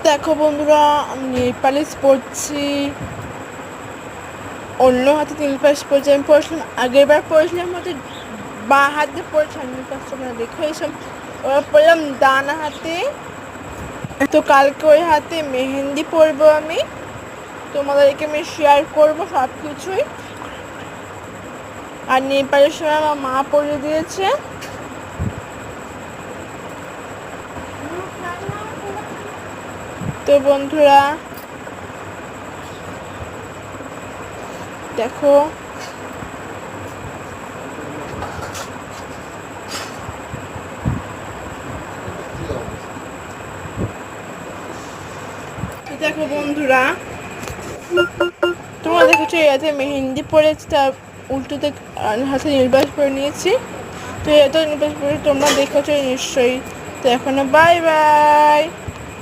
দেখো বন্ধুরা, আমি নেল পালিশ পরছি, অন্য হাতে নেল পালিশ পরছি। আমি পড়েছিলাম, আগের বার পড়েছিলাম হচ্ছে বাঁ হাতে পড়েছিলাম নেল পালিশ, তোমরা দেখে এসব। ওরা পড়লাম ডান হাতে, তো কালকে ওই হাতে মেহেন্দি পরবো আমি, তোমাদেরকে আমি শেয়ার করবো সব কিছুই। আর নেল পালিশ আমার মা পরিয়ে দিয়েছে। তো বন্ধুরা দেখো, দেখো বন্ধুরা, তোমরা দেখেছো এতে মেহেন্দি পরেছি, তার উল্টোতে হাতে নেল পালিশ পরে নিয়েছি। তো এত নেল পালিশ পরে তোমরা দেখেছো নিশ্চয়ই। তো এখন বাই বাই।